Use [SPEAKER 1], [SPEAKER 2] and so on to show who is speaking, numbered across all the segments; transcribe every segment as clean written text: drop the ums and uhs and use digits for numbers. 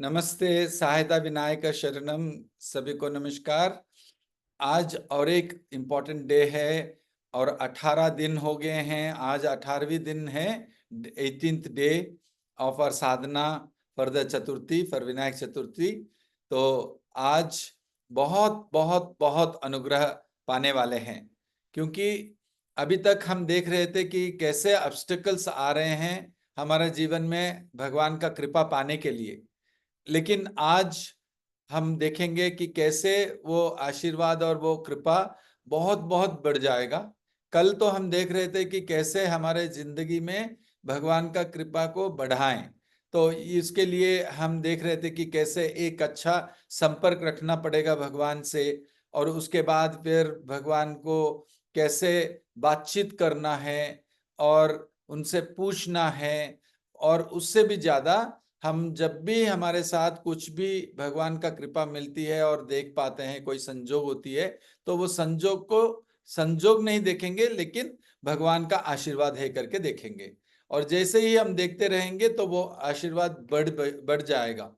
[SPEAKER 1] नमस्ते, सहायता विनायक शरणम। सभी को नमस्कार। आज और एक इम्पॉर्टेंट डे है और 18 दिन हो गए हैं। आज 18वीं दिन है, 18th day of our sadhana for the Chaturthi, for Vinayaka Chaturthi. तो आज बहुत बहुत बहुत अनुग्रह पाने वाले हैं, क्योंकि अभी तक हम देख रहे थे कि कैसे ऑब्स्टेकल्स आ रहे हैं हमारे जीवन में भगवान का कृपा पाने के लिए। लेकिन आज हम देखेंगे कि कैसे वो आशीर्वाद और वो कृपा बहुत बहुत बढ़ जाएगा। कल तो हम देख रहे थे कि कैसे हमारे जिंदगी में भगवान का कृपा को बढ़ाएं। तो इसके लिए हम देख रहे थे कि कैसे एक अच्छा संपर्क रखना पड़ेगा भगवान से, और उसके बाद फिर भगवान को कैसे बातचीत करना है और उनसे पूछना है। और उससे भी ज्यादा हम जब भी हमारे साथ कुछ भी भगवान का कृपा मिलती है और देख पाते हैं, कोई संजोग होती है, तो वो संजोग को संजोग नहीं देखेंगे, लेकिन भगवान का आशीर्वाद है करके देखेंगे। और जैसे ही हम देखते रहेंगे तो वो आशीर्वाद बढ़ बढ़ जाएगा।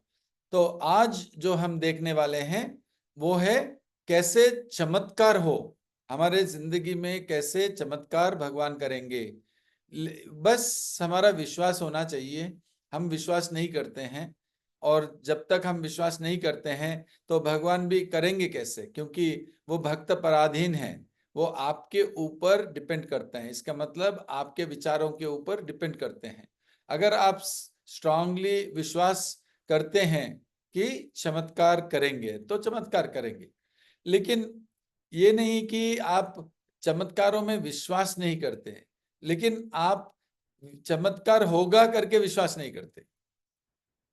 [SPEAKER 1] तो आज जो हम देखने वाले हैं वो है कैसे चमत्कार हो हमारे जिंदगी में, कैसे चमत्कार भगवान करेंगे। बस हमारा विश्वास होना चाहिए। हम विश्वास नहीं करते हैं, और जब तक हम विश्वास नहीं करते हैं तो भगवान भी करेंगे कैसे, क्योंकि वो भक्त पराधीन है। वो आपके ऊपर डिपेंड करते हैं। इसका मतलब आपके विचारों के ऊपर डिपेंड करते हैं। अगर आप स्ट्रांगली विश्वास करते हैं कि चमत्कार करेंगे तो चमत्कार करेंगे। लेकिन ये नहीं कि आप चमत्कारों में विश्वास नहीं करते, लेकिन आप चमत्कार होगा करके विश्वास नहीं करते।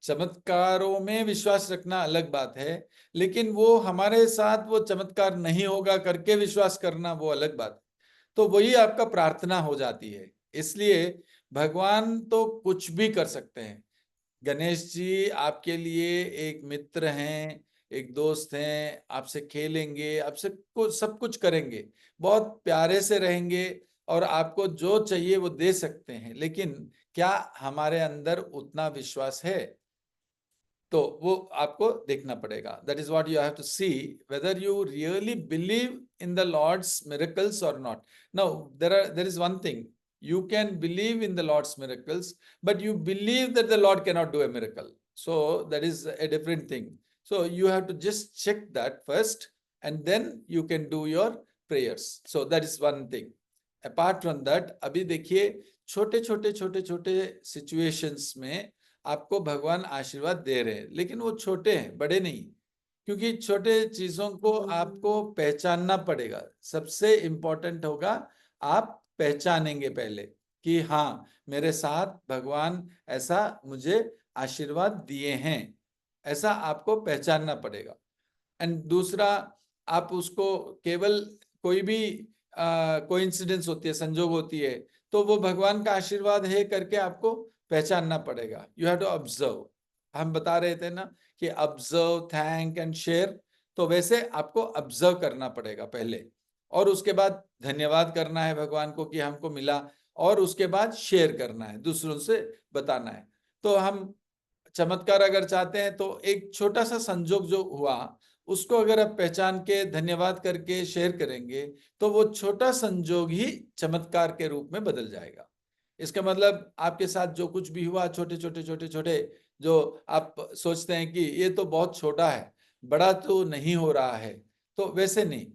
[SPEAKER 1] चमत्कारों में विश्वास रखना अलग बात है, लेकिन वो हमारे साथ वो चमत्कार नहीं होगा करके विश्वास करना वो अलग बात है। तो वही आपका प्रार्थना हो जाती है। इसलिए भगवान तो कुछ भी कर सकते हैं। गणेश जी आपके लिए एक मित्र हैं, एक दोस्त हैं। आपसे खेलेंगे, आपसे कुछ सब कुछ करेंगे, बहुत प्यारे से रहेंगे, और आपको जो चाहिए वो दे सकते हैं। लेकिन क्या हमारे अंदर उतना विश्वास है? तो वो आपको देखना पड़ेगा। That is what you have to see, whether you really believe in the lord's miracles और not. Now there is one thing, you can believe in the Lord's miracles, but you believe that the Lord cannot do a miracle. So that is a different thing. So you have to just check that first, and then you can do your prayers. So that is one thing. Apart from that, अभी देखिए छोटे छोटे छोटे छोटे situations में आपको भगवान आशीर्वाद दे रहे हैं, लेकिन वो छोटे हैं, बड़े नहीं। क्योंकि छोटे चीजों को आपको पहचानना पड़ेगा। सबसे इंपॉर्टेंट होगा आप पहचानेंगे पहले कि हाँ, मेरे साथ भगवान ऐसा मुझे आशीर्वाद दिए हैं, ऐसा आपको पहचानना पड़ेगा। एंड दूसरा, आप उसको केवल कोई भी कोइंसिडेंस होती है, संजोग होती है, तो वो भगवान का आशीर्वाद है करके आपको पहचानना पड़ेगा। You have to observe. हम बता रहे थे ना कि ऑब्जर्व, थैंक एंड शेयर। तो वैसे आपको ऑब्जर्व करना पड़ेगा पहले, और उसके बाद धन्यवाद करना है भगवान को कि हमको मिला, और उसके बाद शेयर करना है, दूसरों से बताना है। तो हम चमत्कार अगर चाहते हैं तो एक छोटा सा संजोग जो हुआ, उसको अगर आप पहचान के धन्यवाद करके शेयर करेंगे, तो वो छोटा संजोग ही चमत्कार के रूप में बदल जाएगा। इसका मतलब आपके साथ जो कुछ भी हुआ, छोटे छोटे छोटे छोटे, जो आप सोचते हैं कि ये तो बहुत छोटा है, बड़ा तो नहीं हो रहा है, तो वैसे नहीं।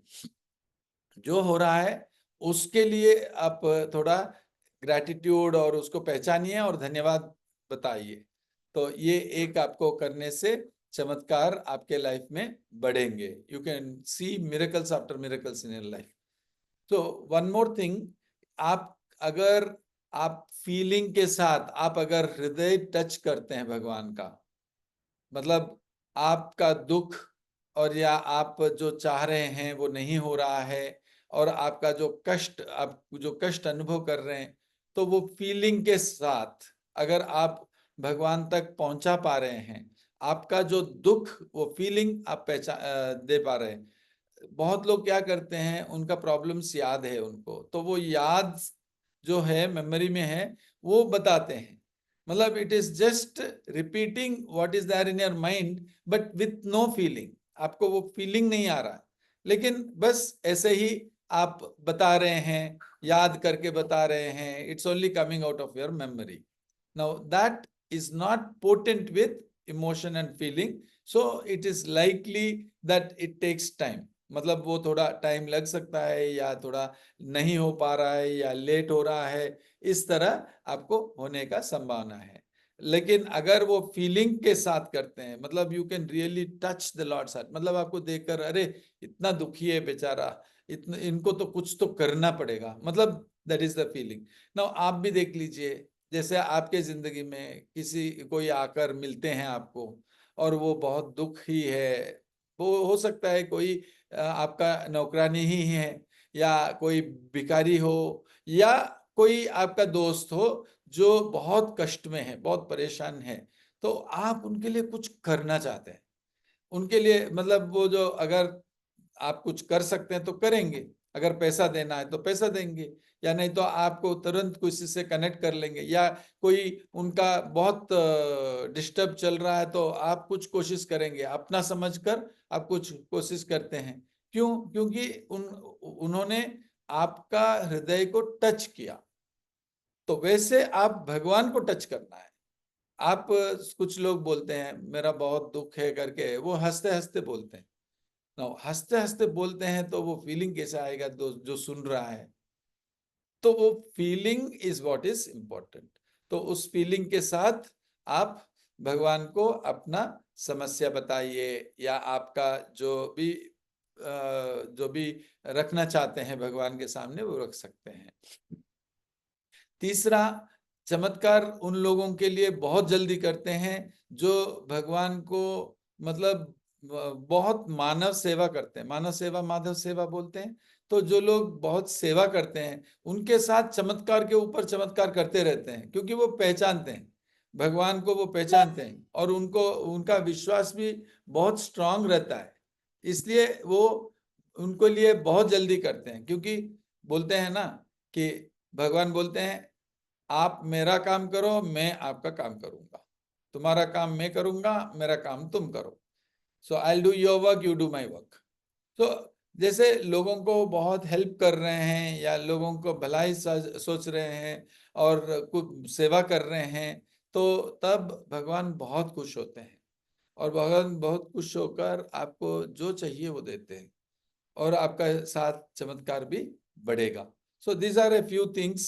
[SPEAKER 1] जो हो रहा है उसके लिए आप थोड़ा ग्रैटिट्यूड और उसको पहचानिए और धन्यवाद बताइए। तो ये एक आपको करने से चमत्कार आपके लाइफ में बढ़ेंगे। You can see miracles after miracles in your life. तो वन मोर थिंग, आप अगर आप फीलिंग के साथ, आप अगर हृदय टच करते हैं भगवान का, मतलब आपका दुख और या आप जो चाह रहे हैं वो नहीं हो रहा है, और आपका जो कष्ट, आप जो कष्ट अनुभव कर रहे हैं, तो वो फीलिंग के साथ अगर आप भगवान तक पहुंचा पा रहे हैं, आपका जो दुख, वो फीलिंग आप पहचान दे पा रहे हैं। बहुत लोग क्या करते हैं, उनका प्रॉब्लम्स याद है उनको, तो वो याद जो है मेमोरी में है, वो बताते हैं। मतलब it is just repeating what is there in your mind but with no feeling. आपको वो फीलिंग नहीं आ रहा है, लेकिन बस ऐसे ही आप बता रहे हैं, याद करके बता रहे हैं, it's only coming out of your memory. Now that is not potent with emotion and feeling, so it is likely that it takes time. मतलब वो थोड़ा टाइम लग सकता है, या थोड़ा नहीं हो पा रहा है, या लेट हो रहा है, इस तरह आपको होने का संभावना है। लेकिन अगर वो फीलिंग के साथ करते हैं, मतलब you can really touch the lord's heart, मतलब आपको देखकर अरे इतना दुखी है बेचारा, इतना इनको तो कुछ तो करना पड़ेगा, मतलब that is the feeling. Now आप भी देख लीजिए, जैसे आपके जिंदगी में किसी कोई आकर मिलते हैं आपको, और वो बहुत दुखी है, वो हो सकता है कोई आपका नौकरानी ही है, या कोई भिखारी हो, या कोई आपका दोस्त हो जो बहुत कष्ट में है, बहुत परेशान है, तो आप उनके लिए कुछ करना चाहते हैं। उनके लिए मतलब वो जो, अगर आप कुछ कर सकते हैं तो करेंगे, अगर पैसा देना है तो पैसा देंगे, या नहीं तो आपको तुरंत किसी से कनेक्ट कर लेंगे, या कोई उनका बहुत डिस्टर्ब चल रहा है तो आप कुछ कोशिश करेंगे, अपना समझकर आप कुछ कोशिश करते हैं। क्यों? क्योंकि उन्होंने आपका हृदय को टच किया। तो वैसे आप भगवान को टच करना है। आप कुछ लोग बोलते हैं मेरा बहुत दुख है करके, वो हंसते हंसते बोलते हैं ना, हंसते हंसते बोलते हैं, तो वो फीलिंग कैसे आएगा जो सुन रहा है? तो वो feeling is what is important. तो उस फीलिंग के साथ आप भगवान को अपना समस्या बताइए, या आपका जो भी रखना चाहते हैं भगवान के सामने, वो रख सकते हैं। तीसरा, चमत्कार उन लोगों के लिए बहुत जल्दी करते हैं जो भगवान को मतलब बहुत मानव सेवा करते हैं। मानव सेवा माधव सेवा बोलते हैं। तो जो लोग बहुत सेवा करते हैं, उनके साथ चमत्कार के ऊपर चमत्कार करते रहते हैं, क्योंकि वो पहचानते हैं भगवान को, वो पहचानते हैं, और उनको उनका विश्वास भी बहुत स्ट्रांग रहता है। इसलिए वो उनको लिए बहुत जल्दी करते हैं, क्योंकि बोलते हैं ना कि भगवान बोलते हैं आप मेरा काम करो, मैं आपका काम करूंगा, तुम्हारा काम मैं करूंगा, मेरा काम तुम करो। So I do your work, you do my work. तो जैसे लोगों को बहुत हेल्प कर रहे हैं, या लोगों को भलाई सोच रहे हैं, और कुछ सेवा कर रहे हैं, तो तब भगवान बहुत खुश होते हैं, और भगवान बहुत खुश होकर आपको जो चाहिए वो देते हैं, और आपका साथ चमत्कार भी बढ़ेगा। So these are a few things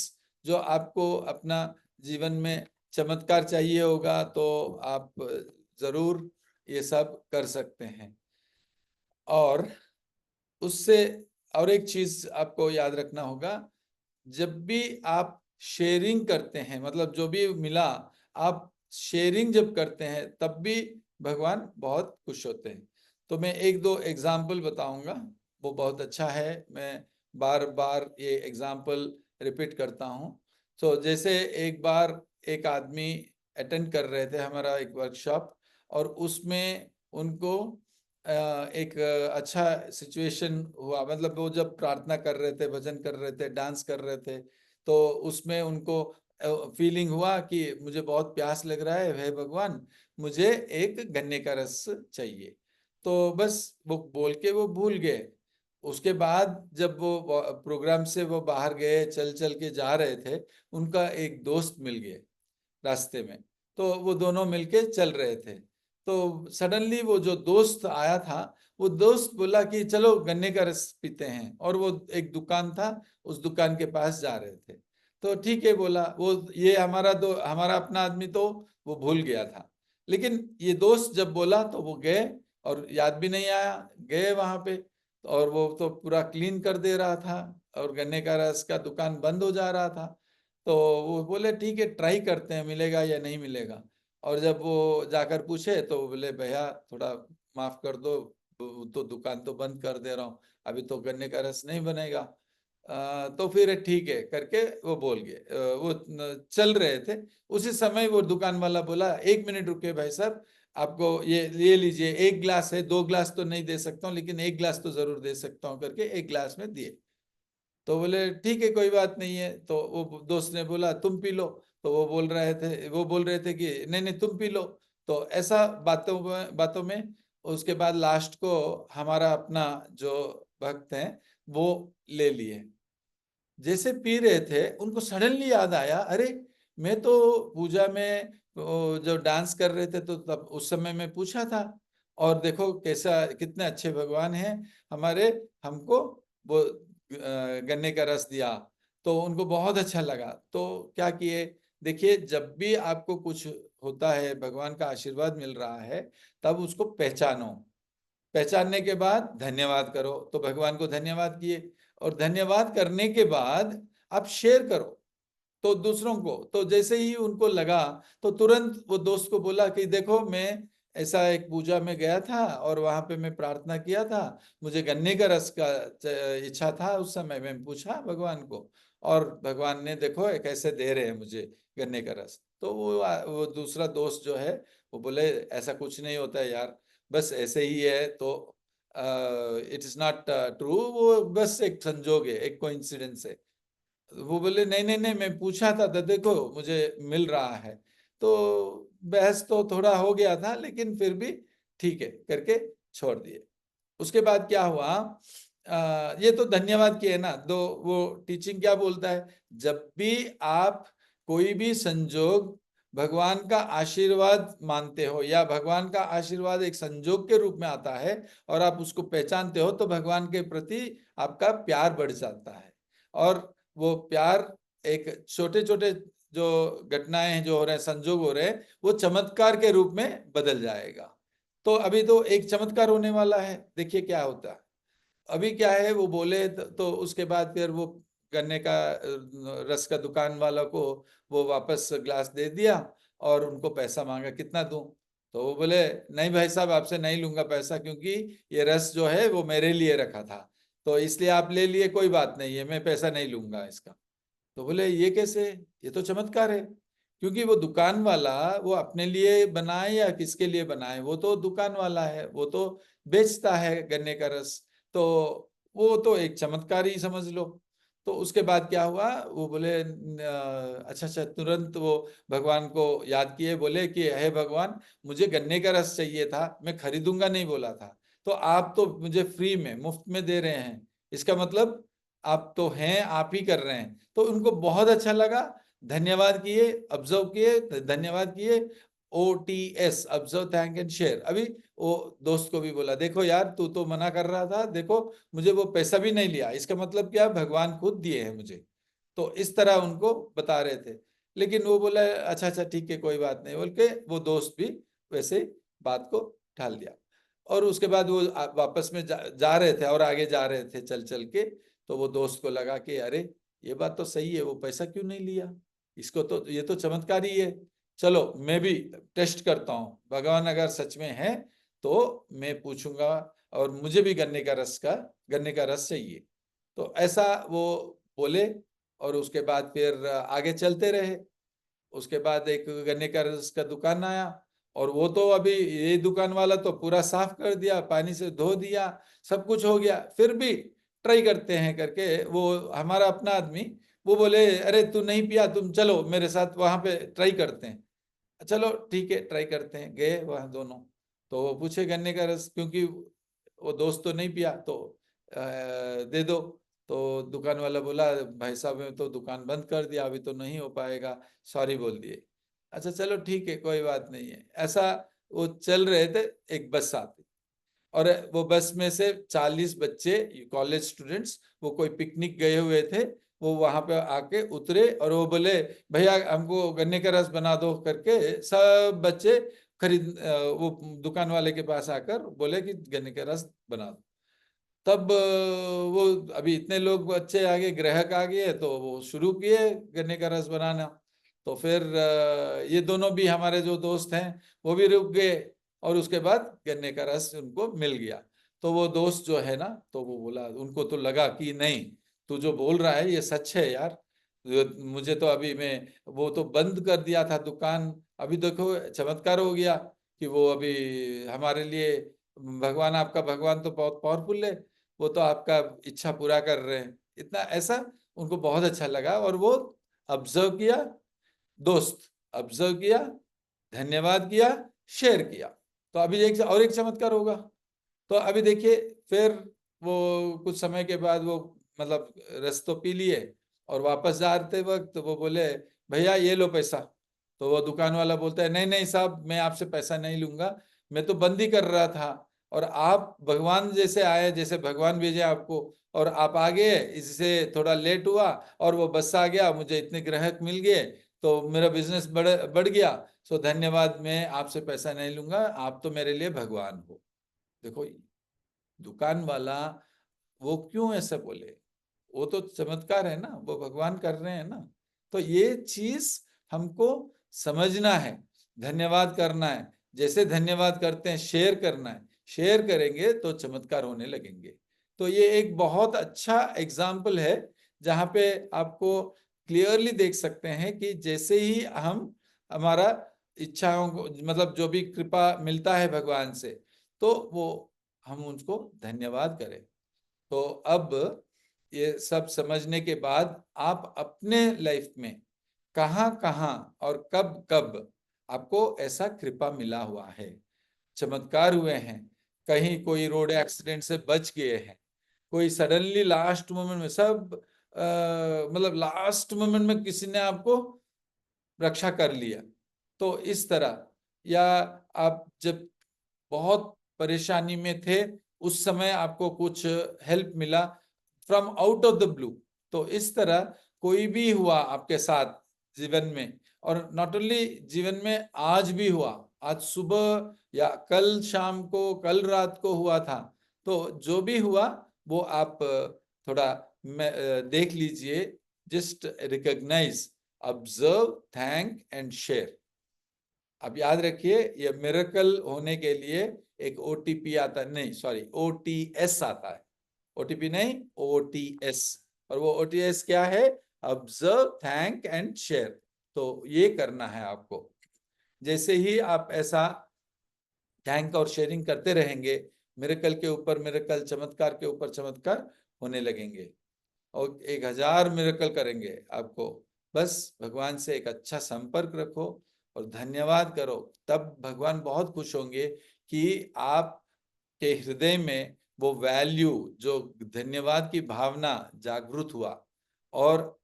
[SPEAKER 1] जो आपको अपना जीवन में चमत्कार चाहिए होगा, तो आप जरूर ये सब कर सकते हैं। और उससे और एक चीज आपको याद रखना होगा, जब भी आप शेयरिंग करते हैं, मतलब जो भी मिला आप शेयरिंग जब करते हैं, तब भी भगवान बहुत खुश होते हैं। तो मैं एक दो एग्जाम्पल बताऊंगा, वो बहुत अच्छा है, मैं बार बार ये एग्जाम्पल रिपीट करता हूँ। तो जैसे एक बार एक आदमी अटेंड कर रहे थे हमारा एक वर्कशॉप, और उसमें उनको एक अच्छा सिचुएशन हुआ। मतलब वो जब प्रार्थना कर रहे थे, भजन कर रहे थे, डांस कर रहे थे, तो उसमें उनको फीलिंग हुआ कि मुझे बहुत प्यास लग रहा है, हे भगवान मुझे एक गन्ने का रस चाहिए। तो बस वो बोल के वो भूल गए। उसके बाद जब वो प्रोग्राम से वो बाहर गए, चल चल के जा रहे थे, उनका एक दोस्त मिल गए रास्ते में। तो वो दोनों मिलके चल रहे थे, तो सडनली वो जो दोस्त आया था, वो दोस्त बोला कि चलो गन्ने का रस पीते हैं, और वो एक दुकान था, उस दुकान के पास जा रहे थे। तो ठीक है बोला वो, ये हमारा अपना आदमी तो वो भूल गया था, लेकिन ये दोस्त जब बोला तो वो गए, और याद भी नहीं आया, गए वहां पे, और वो तो पूरा क्लीन कर दे रहा था, और गन्ने का रस का दुकान बंद हो जा रहा था। तो वो बोले ठीक है ट्राई करते हैं, मिलेगा या नहीं मिलेगा। और जब वो जाकर पूछे तो वो बोले भैया थोड़ा माफ कर दो, तो दुकान तो बंद कर दे रहा हूँ, अभी तो गन्ने का रस नहीं बनेगा। तो फिर ठीक है करके वो बोल गए, वो चल रहे थे। उसी समय वो दुकान वाला बोला 1 मिनट रुके भाई साहब, आपको ये लीजिए, एक ग्लास है, 2 ग्लास तो नहीं दे सकता हूँ, लेकिन एक ग्लास तो जरूर दे सकता हूँ करके एक ग्लास में दिए। तो बोले ठीक है कोई बात नहीं है। तो वो दोस्त ने बोला तुम पी लो। तो वो बोल रहे थे कि नहीं नहीं तुम पी लो। तो ऐसा बातों में उसके बाद लास्ट को हमारा अपना जो भक्त हैं वो ले लिए। जैसे पी रहे थे उनको सडनली याद आया, अरे मैं तो पूजा में जो डांस कर रहे थे तो तब उस समय मैं पूछा था, और देखो कैसा कितने अच्छे भगवान हैं हमारे, हमको वो गन्ने का रस दिया। तो उनको बहुत अच्छा लगा। तो क्या किए, देखिए जब भी आपको कुछ होता है, भगवान का आशीर्वाद मिल रहा है, तब उसको पहचानो। पहचानने के बाद धन्यवाद करो। तो भगवान को धन्यवाद किए, और धन्यवाद करने के बाद आप शेयर करो तो दूसरों को। तो जैसे ही उनको लगा तो तुरंत वो दोस्त को बोला कि देखो मैं ऐसा एक पूजा में गया था और वहां पे मैं प्रार्थना किया था, मुझे गन्ने का रस का इच्छा था, उस समय मैं पूछा भगवान को, और भगवान ने देखो कैसे दे रहे हैं मुझे गन्ने का रस। तो वो दूसरा दोस्त जो है वो बोले ऐसा कुछ नहीं होता है यार, बस ऐसे ही है। तो इट इज नॉट ट्रू, वो बस एक संजोग है, एक कोइंसिडेंस है। वो बोले नहीं नहीं नहीं मैं पूछा था तो देखो मुझे मिल रहा है। तो बहस तो थोड़ा हो गया था, लेकिन फिर भी ठीक है करके छोड़ दिए। उसके बाद क्या हुआ, ये तो धन्यवाद की है ना। दो वो टीचिंग क्या बोलता है, जब भी आप कोई भी संजोग भगवान का आशीर्वाद मानते हो, या भगवान का आशीर्वाद एक संजोग के रूप में आता है और आप उसको पहचानते हो, तो भगवान के प्रति आपका प्यार बढ़ जाता है। और वो प्यार एक छोटे छोटे जो घटनाएं हैं जो हो रहे हैं, संजोग हो रहे हैं, वो चमत्कार के रूप में बदल जाएगा। तो अभी तो एक चमत्कार होने वाला है, देखिए क्या होता है। अभी क्या है, वो बोले तो उसके बाद फिर वो गन्ने का रस का दुकान वाला को वो वापस ग्लास दे दिया, और उनको पैसा मांगा कितना दूं। तो वो बोले नहीं भाई साहब आपसे नहीं लूंगा पैसा, क्योंकि ये रस जो है वो मेरे लिए रखा था, तो इसलिए आप ले लिए, कोई बात नहीं है, मैं पैसा नहीं लूंगा इसका। तो बोले ये कैसे, ये तो चमत्कार है। क्योंकि वो दुकान वाला वो अपने लिए बनाए या किसके लिए बनाए, वो तो दुकान वाला है, वो तो बेचता है गन्ने का रस। तो वो तो एक चमत्कार ही समझ लो। तो उसके बाद क्या हुआ, वो बोले अच्छा अच्छा, तुरंत वो भगवान को याद किए, बोले कि हे भगवान मुझे गन्ने का रस चाहिए था, मैं खरीदूंगा नहीं बोला था, तो आप तो मुझे फ्री में मुफ्त में दे रहे हैं, इसका मतलब आप तो हैं, आप ही कर रहे हैं। तो उनको बहुत अच्छा लगा, धन्यवाद किए, ऑब्जर्व किए, धन्यवाद किए। OTS, observe thank and share. अभी वो दोस्त को भी बोला देखो यार तू तो मना कर रहा था, देखो मुझे वो पैसा भी नहीं लिया, इसका मतलब क्या, भगवान खुद दिए हैं मुझे। तो इस तरह उनको बता रहे थे। लेकिन वो बोला अच्छा अच्छा ठीक है कोई बात नहीं बोल के वो दोस्त भी वैसे बात को टाल दिया। और उसके बाद वो वापस में जा रहे थे, और आगे जा रहे थे चल चल के। तो वो दोस्त को लगा कि अरे ये बात तो सही है, वो पैसा क्यों नहीं लिया, इसको तो ये तो चमत्कार ही है। चलो मैं भी टेस्ट करता हूँ, भगवान अगर सच में है तो मैं पूछूंगा, और मुझे भी गन्ने का रस चाहिए। तो ऐसा वो बोले, और उसके बाद फिर आगे चलते रहे। उसके बाद एक गन्ने का रस का दुकान आया, और वो तो अभी ये दुकान वाला तो पूरा साफ कर दिया, पानी से धो दिया, सब कुछ हो गया, फिर भी ट्राई करते हैं करके वो हमारा अपना आदमी, वो बोले अरे तू नहीं पिया, तुम चलो मेरे साथ वहां पे ट्राई करते हैं। चलो ठीक है ट्राई करते हैं, गए वहां दोनों। तो वो पूछे गन्ने का रस, क्योंकि वो दोस्त तो नहीं पिया, तो दे दो। तो दुकान वाला बोला भाई साहब मैं तो दुकान बंद कर दिया, अभी तो नहीं हो पाएगा, सॉरी बोल दिए। अच्छा चलो ठीक है कोई बात नहीं है, ऐसा वो चल रहे थे। एक बस आती, और वो बस में से 40 बच्चे कॉलेज स्टूडेंट्स, वो कोई पिकनिक गए हुए थे, वो वहां पे आके उतरे, और वो बोले भैया हमको गन्ने का रस बना दो करके, सब बच्चे वो दुकान वाले के पास आकर बोले कि गन्ने का रस बना दो। तब वो अभी इतने लोग बच्चे आ गए, ग्राहक आ गए, तो वो शुरू किए गन्ने का रस बनाना। तो फिर ये दोनों भी हमारे जो दोस्त हैं वो भी रुक गए, और उसके बाद गन्ने का रस उनको मिल गया। तो वो दोस्त जो है ना, तो वो बोला, उनको तो लगा कि नहीं तू जो बोल रहा है ये सच है यार, मुझे तो अभी मैं वो तो बंद कर दिया था दुकान, अभी देखो चमत्कार हो गया कि वो अभी हमारे लिए, भगवान आपका भगवान तो बहुत पावरफुल है, वो तो आपका इच्छा पूरा कर रहे हैं, इतना ऐसा उनको बहुत अच्छा लगा। और वो ऑब्जर्व किया, दोस्त, ऑब्जर्व किया, धन्यवाद किया, शेयर किया। तो अभी एक चमत्कार होगा। तो अभी देखिए, फिर वो कुछ समय के बाद वो मतलब रस तो पी लिए, और वापस जाते वक्त वो बोले, भैया ये लो पैसा। तो वो दुकान वाला बोलता है, नहीं नहीं साहब, मैं आपसे पैसा नहीं लूंगा, मैं तो बंदी कर रहा था, और आप भगवान जैसे आए, जैसे भगवान भेजे आपको, और आप आ गए, इससे थोड़ा लेट हुआ, और वो बस आ गया, मुझे इतने ग्राहक मिल गए, तो मेरा बिजनेस बढ़ गया। सो धन्यवाद, मैं आपसे पैसा नहीं लूंगा, आप तो मेरे लिए भगवान हो। देखो, दुकान वाला वो क्यों ऐसा बोले? वो तो चमत्कार है ना, वो भगवान कर रहे हैं ना। तो ये चीज हमको समझना है, धन्यवाद करना है। जैसे धन्यवाद करते हैं, शेयर करना है, शेयर करेंगे तो चमत्कार होने लगेंगे। तो ये एक बहुत अच्छा एग्जाम्पल है, जहाँ पे आपको क्लियरली देख सकते हैं कि जैसे ही हम हमारा इच्छाओं को, मतलब जो भी कृपा मिलता है भगवान से, तो वो हम उनको धन्यवाद करें। तो अब ये सब समझने के बाद आप अपने लाइफ में कहाँ कहाँ और कब कब आपको ऐसा कृपा मिला हुआ है, चमत्कार हुए हैं, कहीं कोई रोड एक्सीडेंट से बच गए हैं, कोई सडनली लास्ट मोमेंट में सब मतलब लास्ट मोमेंट में किसी ने आपको रक्षा कर लिया, तो इस तरह, या आप जब बहुत परेशानी में थे, उस समय आपको कुछ हेल्प मिला from out of the blue. तो इस तरह कोई भी हुआ आपके साथ जीवन में, और नॉट ओनली जीवन में, आज भी हुआ, आज सुबह या कल शाम को, कल रात को हुआ था, तो जो भी हुआ वो आप थोड़ा देख लीजिए, just recognise, observe, thank and share. अब याद रखिए, ये मिरेकल होने के लिए एक ओटीपी आता है, नहीं सॉरी, ओटीएस आता है, ओटीपी नहीं, ओटीएस। और वो ओटीएस क्या है? Observe, thank and share. तो ये करना है आपको। जैसे ही आप ऐसा थैंक और शेयरिंग करते रहेंगे, मिरेकल के ऊपर मिरेकल, चमत्कार के ऊपर चमत्कार होने लगेंगे, और 1000 मिरेकल करेंगे आपको। बस भगवान से एक अच्छा संपर्क रखो और धन्यवाद करो, तब भगवान बहुत खुश होंगे कि आपके हृदय में वो वैल्यू, जो धन्यवाद की भावना जागृत हुआ, और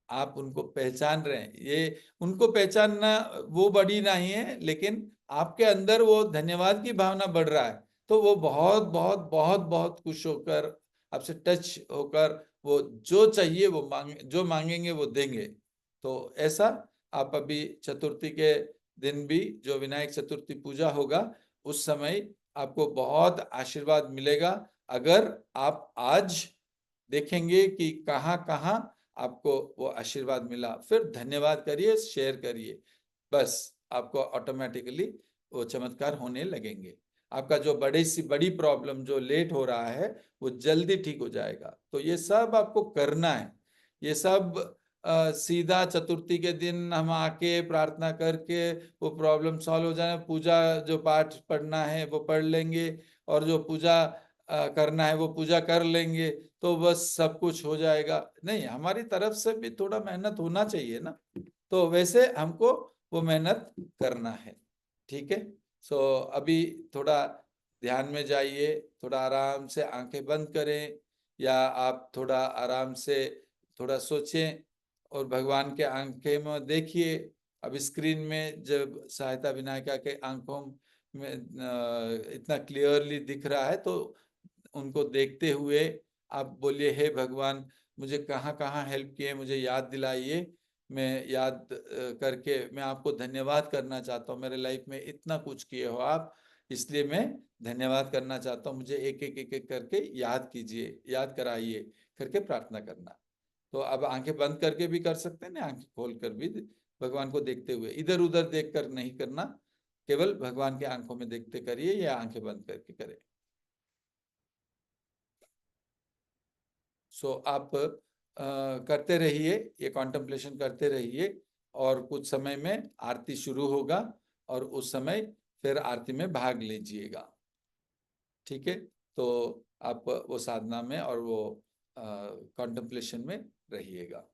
[SPEAKER 1] आप उनको पहचान रहे हैं। ये उनको पहचानना वो बड़ी नहीं है, लेकिन आपके अंदर वो धन्यवाद की भावना बढ़ रहा है, तो वो बहुत बहुत बहुत बहुत खुश होकर आपसे टच होकर, वो जो चाहिए वो जो मांगेंगे वो देंगे। तो ऐसा आप अभी चतुर्थी के दिन भी, जो विनायक चतुर्थी पूजा होगा, उस समय आपको बहुत आशीर्वाद मिलेगा। अगर आप आज देखेंगे कि कहाँ कहाँ आपको वो आशीर्वाद मिला, फिर धन्यवाद करिए, शेयर करिए, बस आपको ऑटोमेटिकली वो चमत्कार होने लगेंगे। आपका जो बड़ी प्रॉब्लम जो लेट हो रहा है, वो जल्दी ठीक हो जाएगा। तो ये सब आपको करना है। ये सब सीधा चतुर्थी के दिन हम आके प्रार्थना करके वो प्रॉब्लम सॉल्व हो जाए, पूजा जो पाठ पढ़ना है वो पढ़ लेंगे, और जो पूजा करना है वो पूजा कर लेंगे, तो बस सब कुछ हो जाएगा। नहीं, हमारी तरफ से भी थोड़ा मेहनत होना चाहिए ना। तो वैसे हमको वो मेहनत करना है। ठीक है। सो अभी थोड़ा ध्यान में जाइए, थोड़ा आराम से आंखें बंद करें, या आप थोड़ा आराम से थोड़ा सोचें, और भगवान के आंखें में देखिए। अब स्क्रीन में जब सहायता विनायका के आंखों में इतना क्लियरली दिख रहा है, तो उनको देखते हुए आप बोलिए, हे भगवान, मुझे कहाँ कहाँ हेल्प किए मुझे याद दिलाइए। मैं याद करके मैं आपको धन्यवाद करना चाहता हूँ, मेरे लाइफ में इतना कुछ किए हो आप, इसलिए मैं धन्यवाद करना चाहता हूँ। मुझे एक एक करके याद कीजिए, याद कराइए करके प्रार्थना करना। तो अब आंखें बंद करके भी कर सकते हैं ना, आंखें खोल कर भी भगवान को देखते हुए, इधर उधर देख कर नहीं करना, केवल भगवान के आंखों में देखते करिए, या आंखें बंद करके करें। सो आप करते रहिए, ये कॉन्टेम्पलेशन करते रहिए, और कुछ समय में आरती शुरू होगा, और उस समय फिर आरती में भाग लीजिएगा। ठीक है। तो आप वो साधना में और वो कॉन्टेम्पलेशन में रहिएगा।